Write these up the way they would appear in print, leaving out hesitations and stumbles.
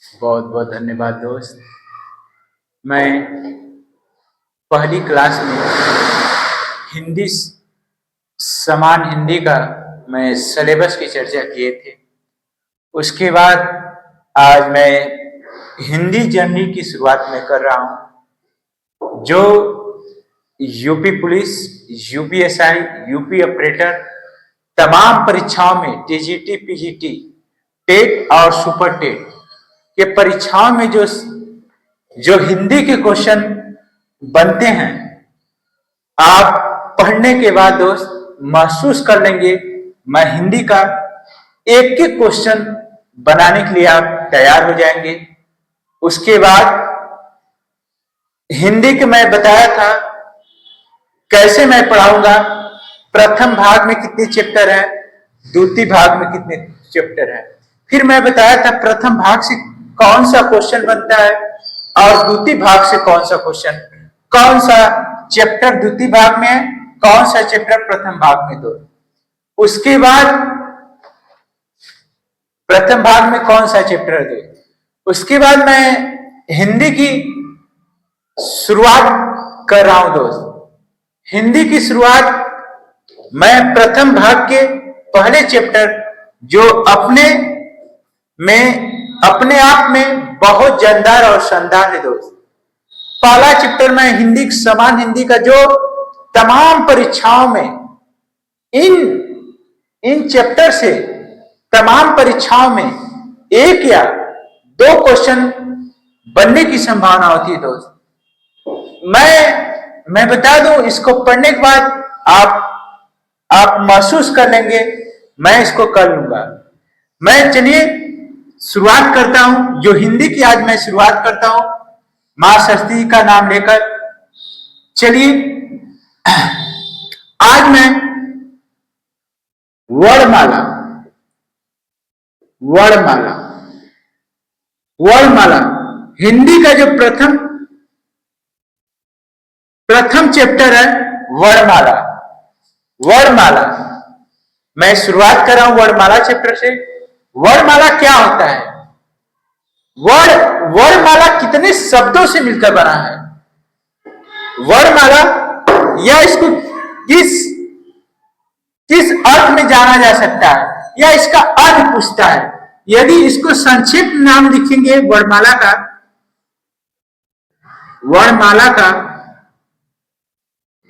बहुत बहुत धन्यवाद दोस्त। मैं पहली क्लास में हिंदी समान हिंदी का मैं सिलेबस की चर्चा किए थे। उसके बाद आज मैं हिंदी जर्नी की शुरुआत में कर रहा हूँ, जो UP police, UPSI, UP operator तमाम परीक्षाओं में टीजीटी, पीजीटी, टेट और सुपर टेट के परीक्षाओं में जो हिंदी के क्वेश्चन बनते हैं, आप पढ़ने के बाद दोस्त महसूस कर लेंगे मैं हिंदी का एक एक क्वेश्चन बनाने के लिए आप तैयार हो जाएंगे। उसके बाद हिंदी के मैं बताया था कैसे मैं पढ़ाऊंगा, प्रथम भाग में कितने चैप्टर हैं, द्वितीय भाग में कितने चैप्टर हैं। फिर मैं बताया था प्रथम भाग से कौन सा क्वेश्चन बनता है और द्वितीय भाग से कौन सा क्वेश्चन, कौन सा चैप्टर द्वितीय भाग में है, कौन सा चैप्टर प्रथम भाग में। दो उसके बाद प्रथम भाग में कौन सा चैप्टर है। उसके बाद मैं हिंदी की शुरुआत कर रहा हूं दोस्त। हिंदी की शुरुआत मैं प्रथम भाग के पहले चैप्टर, जो अपने आप में बहुत जानदार और शानदार है दोस्त। पहला चैप्टर मैं हिंदी समान हिंदी का, जो तमाम परीक्षाओं में इन चैप्टर से तमाम परीक्षाओं में एक या दो क्वेश्चन बनने की संभावना होती है दोस्त। मैं बता दूं, इसको पढ़ने के बाद आप महसूस कर लेंगे मैं इसको कर लूंगा। मैं चलिए शुरुआत करता हूं, जो हिंदी की आज मैं शुरुआत करता हूं मां सरस्वती का नाम लेकर। चलिए आज मैं वर्णमाला वर्णमाला वर्णमाला हिंदी का जो प्रथम चैप्टर है वर्णमाला। वर्णमाला मैं शुरुआत कर रहा हूं वर्णमाला चैप्टर से। वर्णमाला क्या होता है? वर्णमाला कितने शब्दों से मिलकर बना है? वर्णमाला या इसको किस अर्थ में जाना जा सकता है, या इसका अर्थ पूछता है। यदि इसको संक्षिप्त नाम लिखेंगे वर्णमाला का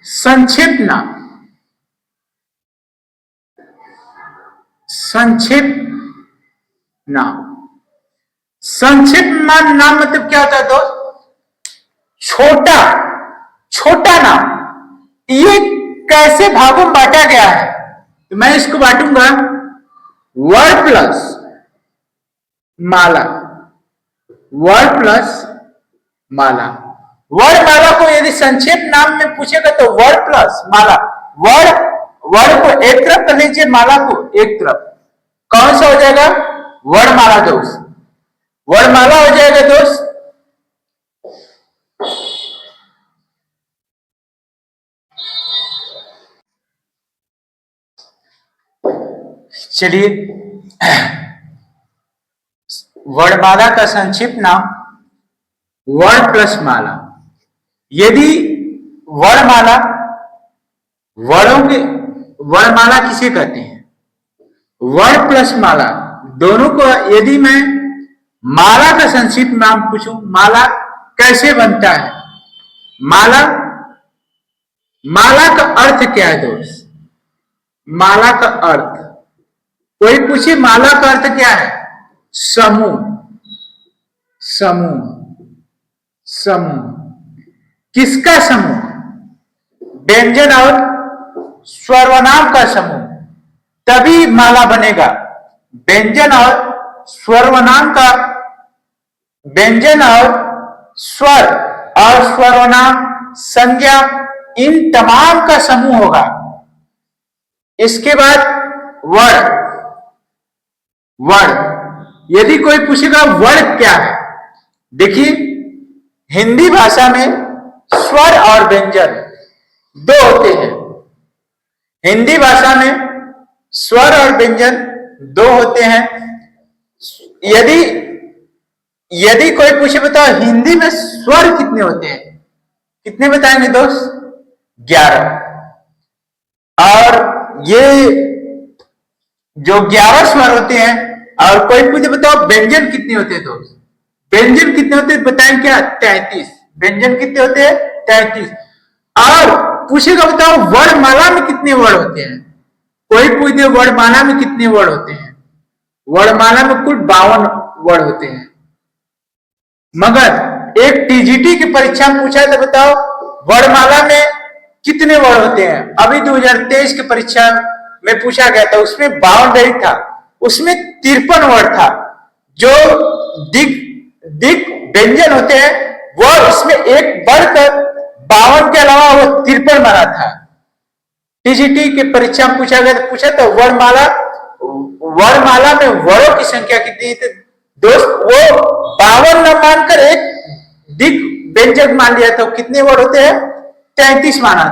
संक्षिप्त नाम मतलब क्या होता है दोस्त? छोटा नाम। ये कैसे भागों में बांटा गया है? तो मैं इसको बांटूंगा वर्ड प्लस माला। वर्ड प्लस माला। वर्णमाला को यदि संक्षेप नाम में पूछेगा तो वर्ड प्लस माला। वर्ड को एक तरफ कर लीजिए, माला को एक तरफ। कौन सा हो जाएगा? वर्णमाला दोस्त। वर्णमाला हो जाएगा दोस्त। चलिए, वर्णमाला का संक्षिप्त नाम वर्ड प्लस माला। यदि वर्णमाला किसे कहते हैं? वर्ड प्लस माला दोनों को यदि मैं माला का संक्षिप्त नाम पूछूं, माला कैसे बनता है? माला का अर्थ क्या है दोस्त? माला का अर्थ, कोई पूछे माला का अर्थ क्या है? समूह। किसका समूह? व्यंजन और सर्वनाम का समूह, तभी माला बनेगा। व्यंजन और सर्वनाम का, व्यंजन और स्वर और सर्वनाम, संज्ञा, इन तमाम का समूह होगा। इसके बाद वर्ड। यदि कोई पूछेगा वर्ड क्या है, देखिए हिंदी भाषा में स्वर और व्यंजन दो होते हैं। हिंदी भाषा में स्वर और व्यंजन दो होते हैं। यदि यदि कोई पूछे बताओ हिंदी में स्वर कितने होते हैं, कितने बताएंगे दोस्त? 11। और ये जो 11 स्वर होते हैं, और कोई पूछे बताओ व्यंजन कितने होते हैं दोस्त? व्यंजन कितने होते हैं बताएं क्या? 33। व्यंजन कितने होते हैं? 33। और पूछेगा बताओ वर्णमाला में कितने वर्ण होते हैं? कोई पूछे वर्णमाला में कितने वर्ण होते हैं? वर्णमाला में कुल 52 वर्ण होते हैं। मगर एक टीजीटी की परीक्षा में पूछा था बताओ वर्णमाला में कितने वर्ण होते हैं? अभी 2023 की परीक्षा में पूछा गया था, उसमें 52 नहीं था, उसमें 53 वर्ण था। जो दिग व्यंजन होते हैं वो उसमें एक बढ़कर 52 के अलावा वो 53 बना था। टीजीटी की परीक्षा में पूछा गया, पूछा तो वर्णमाला में वर्णों की संख्या कितनी थी दोस्त? वो 52 न मानकर एक दिग व्यंजक मान लिया, तो कितने वर्ण होते हैं? 33 माना।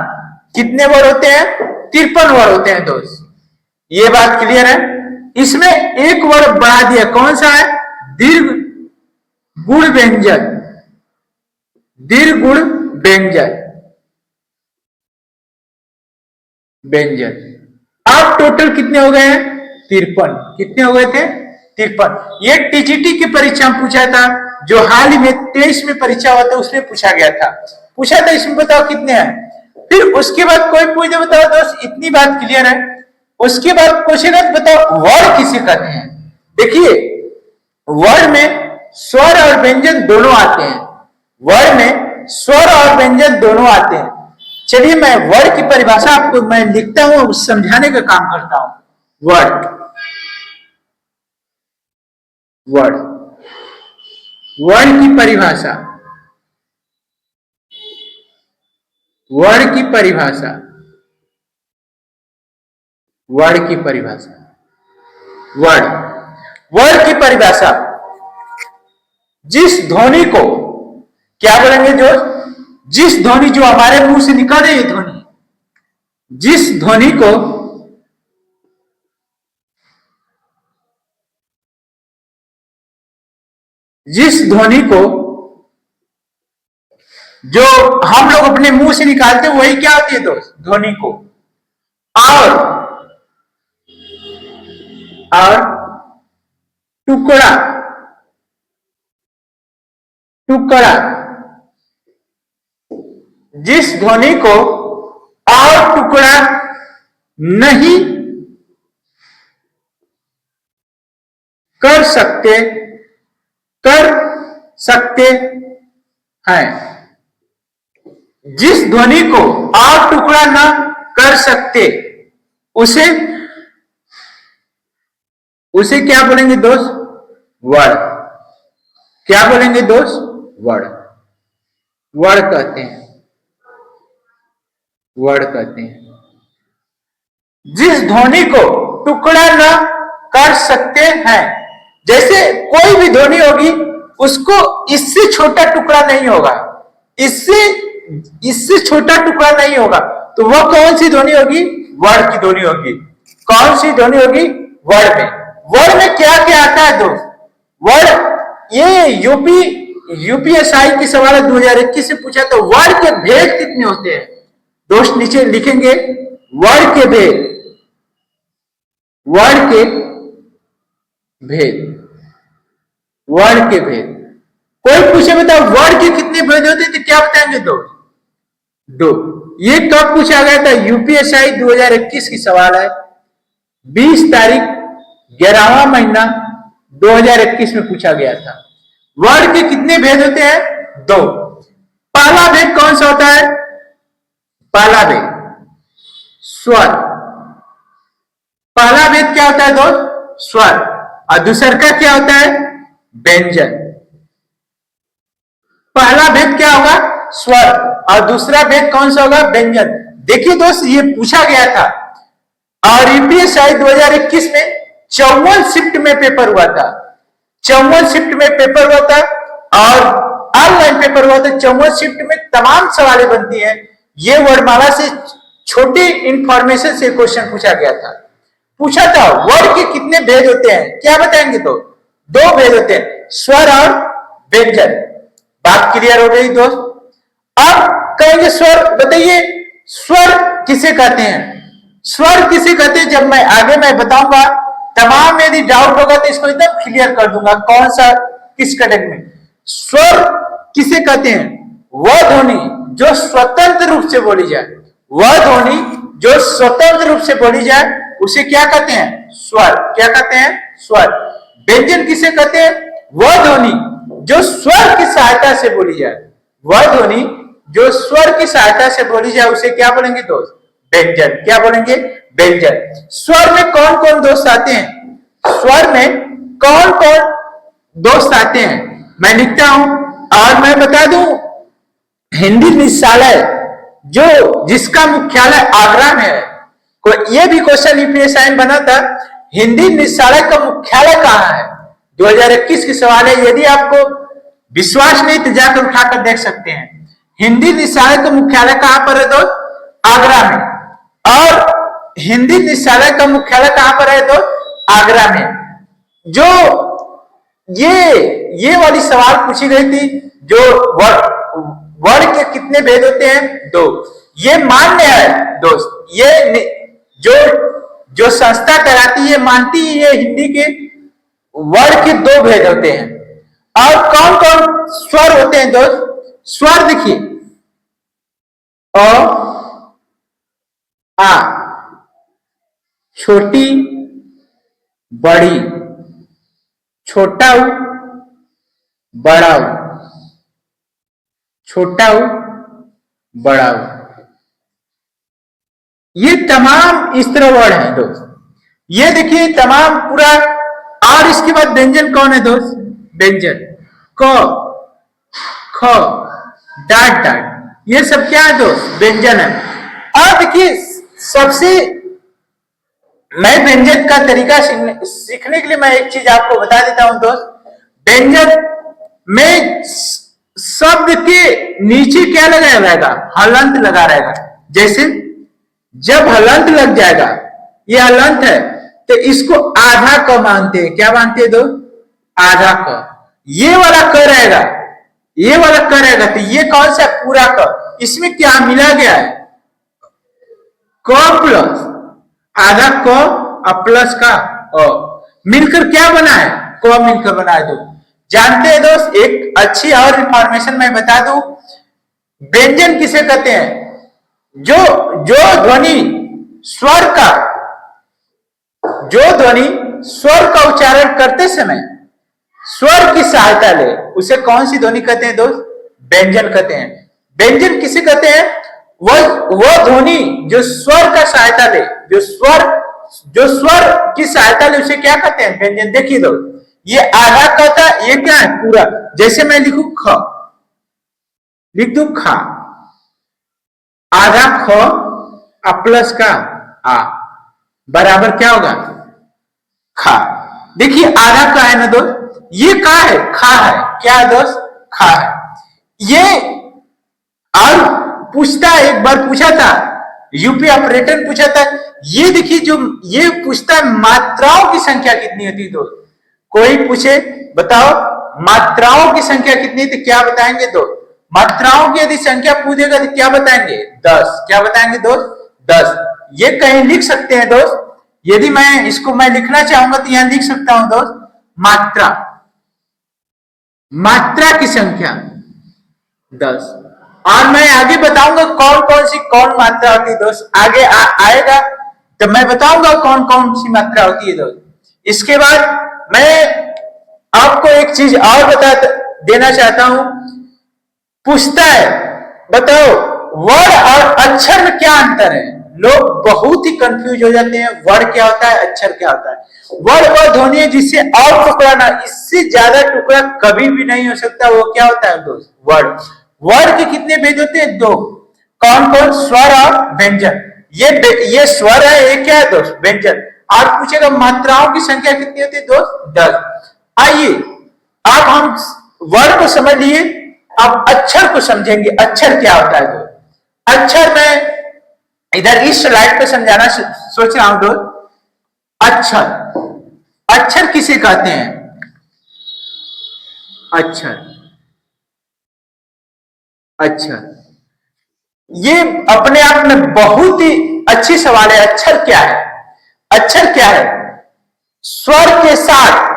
कितने वर्ण होते हैं? 53 वर्ण होते हैं दोस्त। ये बात क्लियर है? इसमें एक वर्ण बढ़ा दिया, कौन सा है? दीर्घ गुण व्यंजन। दीर्घ गुण व्यंजन अब टोटल कितने हो गए हैं? 53। कितने हो गए थे? 53। ये टीजीटी की परीक्षा में पूछा था, जो हाल ही में 23 में परीक्षा हुआ था उसमें पूछा गया था। पूछा था इसमें बताओ कितने हैं। फिर उसके बाद कोई पूछे बताओ दोस्त, इतनी बात क्लियर है। उसके बाद क्वेश्चन बताओ वर्ण किसे कहते हैं? देखिए वर्ण में स्वर और व्यंजन दोनों आते हैं। वर्ण में स्वर और व्यंजन दोनों आते हैं। चलिए मैं वर्ण की परिभाषा आपको मैं लिखता हूं, समझाने का काम करता हूं। वर्ण की परिभाषा, वर्ण की परिभाषा, वर्ण की परिभाषा, वर्ण की परिभाषा जिस ध्वनि को क्या बोलेंगे जो? जिस ध्वनि जो हमारे मुंह से निकल रही है ध्वनि, जिस ध्वनि को जो हम लोग अपने मुंह से निकालते हैं वही क्या होती है दोस्त? ध्वनि को। और टुकड़ा जिस ध्वनि को और टुकड़ा नहीं कर सकते हैं, जिस ध्वनि को और टुकड़ा न कर सकते उसे क्या बोलेंगे दोस्त? वर्ण। क्या बोलेंगे दोस्त? वर्ण कहते हैं। जिस ध्वनि को टुकड़ा न कर सकते हैं, जैसे कोई भी ध्वनि होगी उसको इससे छोटा टुकड़ा नहीं होगा, इससे छोटा टुकड़ा नहीं होगा, तो वह कौन सी ध्वनि होगी? वर्ण की ध्वनि होगी। कौन सी ध्वनि होगी? वर्ण में। वर्ण में क्या क्या आता है दोस्त? वर्ण ये यूपीएसआई की सवाल 2021 से पूछा तो वर्ण के भेद कितने होते हैं दोस्त? नीचे लिखेंगे वर्ण के भेद, वर्ण के भेद। कोई पूछे बताओ वर्ण के कितने भेद होते हैं तो क्या बताएंगे दोस्त? 2। ये कब पूछा गया था? यूपीएसआई 2021 की सवाल है, 20 तारीख 11वां महीना 2021 में पूछा गया था। वर्ण के कितने भेद होते हैं? 2। पहला भेद कौन सा होता है? पहला भेद स्वर। पहला भेद क्या होता है दोस्त? स्वर। और दूसरा का क्या होता है? व्यंजन। पहला भेद क्या होगा? स्वर। और दूसरा भेद कौन सा होगा? व्यंजन। देखिए दोस्त ये पूछा गया था और यूपीएसआई 2021 में 54 शिफ्ट में पेपर हुआ था। 54 शिफ्ट में पेपर हुआ था और ऑनलाइन पेपर हुआ था। 54 शिफ्ट में तमाम सवालें बनती हैं। ये वर्णमाला से छोटे इंफॉर्मेशन से क्वेश्चन पूछा गया था। पूछा था वर्ण के कितने भेद होते हैं? क्या बताएंगे? तो 2 भेद होते हैं, स्वर और व्यंजन। बात क्लियर हो गई दोस्त। अब कहेंगे स्वर, बताइए स्वर किसे कहते हैं? स्वर किसे कहते हैं? जब मैं आगे बताऊंगा, तमाम यदि डाउट होगा तो इसको एकदम क्लियर कर दूंगा कौन सा किस कैटेगरी में। स्वर किसे कहते हैं? वह ध्वनि जो स्वतंत्र रूप से बोली जाए, वह ध्वनि जो स्वतंत्र रूप से बोली जाए उसे क्या कहते हैं? स्वर। क्या कहते हैं? स्वर। व्यंजन किसे कहते हैं? वह ध्वनि जो स्वर की सहायता से बोली जाए, वह ध्वनि जो स्वर की सहायता से बोली जाए उसे क्या बोलेंगे दोस्त? व्यंजन। क्या बोलेंगे? व्यंजन। स्वर में कौन कौन दोस्त आते हैं? स्वर में कौन कौन दोस्त आते हैं मैं लिखता हूं और मैं बता दूं, हिंदी निदेशालय जो जिसका मुख्यालय आगरा में है, को ये भी क्वेश्चन यूपीएससी में बना था, हिंदी निदेशालय का मुख्यालय कहाँ है? 2021 की सवाल है। यदि आपको विश्वास नहीं तो जाकर उठाकर देख सकते हैं। हिंदी निदेशालय का मुख्यालय कहां पर है दोस्त? आगरा में। और हिंदी निदेशालय का मुख्यालय कहां पर है दोस्त? आगरा में। जो ये वाली सवाल पूछी गई थी, जो वर्ड के कितने भेद होते हैं? 2। ये मान्य है दोस्त। ये जो संस्था कराती है मानती है हिंदी के वर्ड के 2 भेद होते हैं। और कौन कौन स्वर होते हैं दोस्त? स्वर देखिए, अ, आ, छोटी, बड़ी, छोटा उ, बड़ा उ, छोटा उ, बड़ा उ, ये तमाम इस तरह वर्ड है दोस्त। ये देखिए तमाम पूरा। और इसके बाद व्यंजन कौन है दोस्त? व्यंजन क, ख, डाट डाट, ये सब क्या है दोस्त? व्यंजन है। और देखिए सबसे, मैं व्यंजन का तरीका सीखने के लिए मैं एक चीज आपको बता देता हूं दोस्त। व्यंजन में शब्द के नीचे क्या लगाया रहेगा? हलंत लगा रहेगा। जैसे जब हलंत लग जाएगा, ये हलंत है तो इसको आधा क मानते हैं। क्या मानते हैं दोस्त? आधा क। ये वाला क रहेगा, ये वाला क रहेगा तो ये कौन सा? पूरा क। इसमें क्या मिला गया है? क प्लस आधा क और प्लस का अ मिलकर क्या बना है? क मिलकर बना है। दोस्त जानते हैं दोस्त, एक अच्छी और इंफॉर्मेशन मैं बता दूं, व्यंजन किसे कहते हैं? जो जो ध्वनि स्वर का उच्चारण करते समय स्वर की सहायता ले, उसे कौन सी ध्वनि कहते हैं दोस्त? व्यंजन कहते हैं। व्यंजन किसे कहते हैं? वह ध्वनि जो स्वर का सहायता ले, जो स्वर की सहायता ले उसे क्या कहते हैं? व्यंजन। देखिए दोस्त, ये आधा क था, ये क्या है? पूरा। जैसे मैं लिखू ख, लिख दू खा, आधा ख प्लस का आ बराबर क्या होगा? खा। देखिए आधा का है ना दोस्त, ये का है? खा है। क्या है दोस्त? खा है। ये और पूछता, एक बार पूछा था यूपी ऑपरेटर पूछा था, ये देखिए जो ये पूछता है मात्राओं की संख्या कितनी होती है दोस्त? कोई पूछे बताओ मात्राओं की संख्या कितनी थी, क्या बताएंगे दोस्त? मात्राओं की यदि संख्या पूछेगा तो क्या बताएंगे? 10। क्या बताएंगे दोस्त? 10। ये कहीं लिख सकते हैं दोस्त। यदि मैं लिखना चाहूंगा तो यहां लिख सकता हूं दोस्त, मात्रा की संख्या 10। और मैं आगे बताऊंगा कौन मात्रा होती है दोस्त। आगे आएगा तो मैं बताऊंगा कौन कौन सी मात्रा होती है दोस्त। इसके बाद मैं आपको एक चीज और बता देना चाहता हूं। पूछता है बताओ वर्ड और अक्षर में क्या अंतर है? लोग बहुत ही कंफ्यूज हो जाते हैं, वर्ड क्या होता है, अक्षर क्या होता है। वर्ड वह ध्वनि है जिससे और टुकड़ा ना, इससे ज्यादा टुकड़ा कभी भी नहीं हो सकता, वो क्या होता है दोस्त? वर्ड। वर्ड के कितने भेद होते हैं? 2। कौन कौन? स्वर और व्यंजन। ये स्वर है, ये क्या है दोस्त? व्यंजन। और पूछेगा मात्राओं की संख्या कितनी होती है दोस्त? 10। आइए अब हम वर्ड को समझ लिए, अब अक्षर को समझेंगे। अक्षर क्या होता है दोस्त? अक्षर में इधर इस स्लाइड पे समझाना सोच रहा हूं दोस्त। अक्षर किसे कहते हैं? अक्षर अक्षर, ये अपने आप में बहुत ही अच्छी सवाल है। अक्षर क्या है? अक्षर क्या है? स्वर के साथ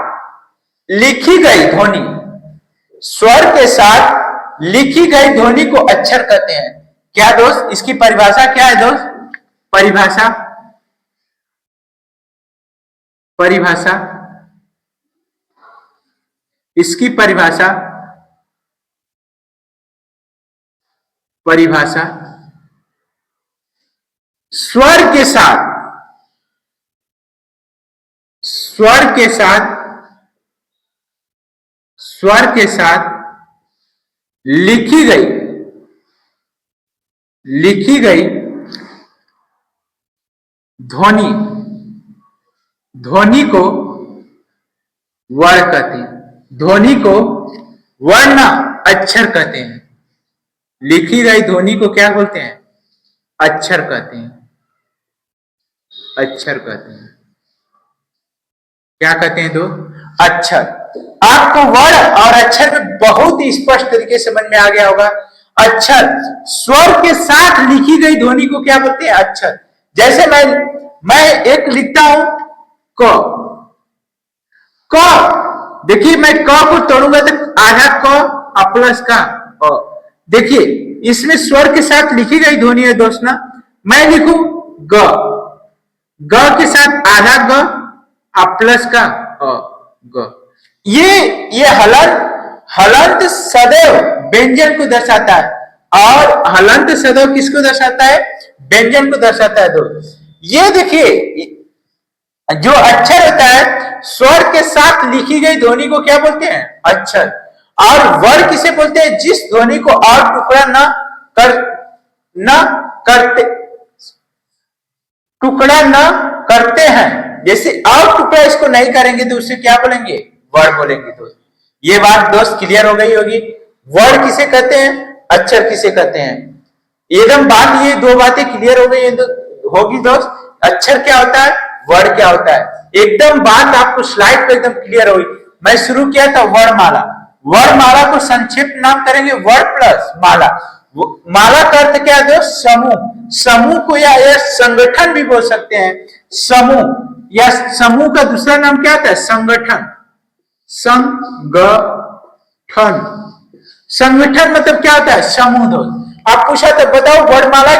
लिखी गई ध्वनि, स्वर के साथ लिखी गई ध्वनि को अक्षर कहते हैं। क्या दोस्त, इसकी परिभाषा क्या है दोस्त? परिभाषा, परिभाषा, इसकी परिभाषा, परिभाषा स्वर के साथ, स्वर के साथ, स्वर के साथ लिखी गई, लिखी गई ध्वनि, ध्वनि को वर्ण कहते हैं। ध्वनि को वर्ण अक्षर कहते हैं। लिखी गई ध्वनि को क्या बोलते हैं? अक्षर कहते हैं। अक्षर कहते हैं। क्या कहते हैं दोस्त? अक्षर। आपको वर्ण और अक्षर में बहुत ही स्पष्ट तरीके से समझ में आ गया होगा। अक्षर, स्वर के साथ लिखी गई ध्वनि को क्या बोलते हैं? अक्षर। जैसे मैं एक लिखता हूं क, क, देखिए मैं क को तोड़ूंगा तो आधा क प्लस का अ। देखिए इसमें स्वर के साथ लिखी गई ध्वनि है दोस्त ना। मैं लिखूं ग, ग के साथ आधा ग प्लस का अ, ग। ये हलंत सदैव व्यंजन को दर्शाता है और हलंत सदैव किसको दर्शाता है? व्यंजन को दर्शाता है दोस्त। ये देखिए जो अक्षर होता है स्वर के साथ लिखी गई ध्वनि को क्या बोलते हैं? अक्षर। और वर्ण किसे बोलते हैं? जिस ध्वनि को और टुकड़ा न करते हैं। जैसे और टुकड़ा इसको नहीं करेंगे तो उसे क्या बोलेंगे? वर्ण बोलेंगे दोस्त। ये बात दोस्त क्लियर हो गई होगी। वर्ण किसे कहते हैं? अक्षर किसे कहते हैं? एकदम बात, ये दो बातें क्लियर हो गई होगी दोस्त। अक्षर क्या होता है, वर्ण क्या होता है, एकदम बात आपको स्लाइड पे एकदम क्लियर होगी। मैं शुरू किया था वर्णमाला। वर्णमाला को संक्षिप्त नाम करेंगे वर्ण प्लस माला। माला का अर्थ क्या है दोस्त? समूह। समूह को या संगठन भी बोल सकते हैं। समूह या समूह का दूसरा नाम क्या होता है? संगठन। संगठन, संगठन मतलब क्या होता है? समूह दोस्त। आप पूछा था बताओ वर्णमाला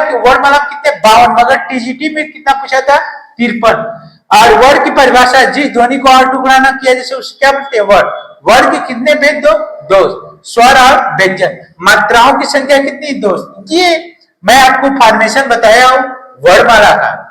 कितने? 52। मगर टीजीटी में कितना पूछा था? 53। और वर्ण की परिभाषा, जिस ध्वनि को और टुकड़ा ना किया जैसे उसे क्या बोलते हैं? वर्ण। वर्ण के कितने भेद? दो, स्वर और व्यंजन। मात्राओं की संख्या कितनी दोस्त? ये मैं आपको फॉर्मेशन बताया हूं वर्णमाला का।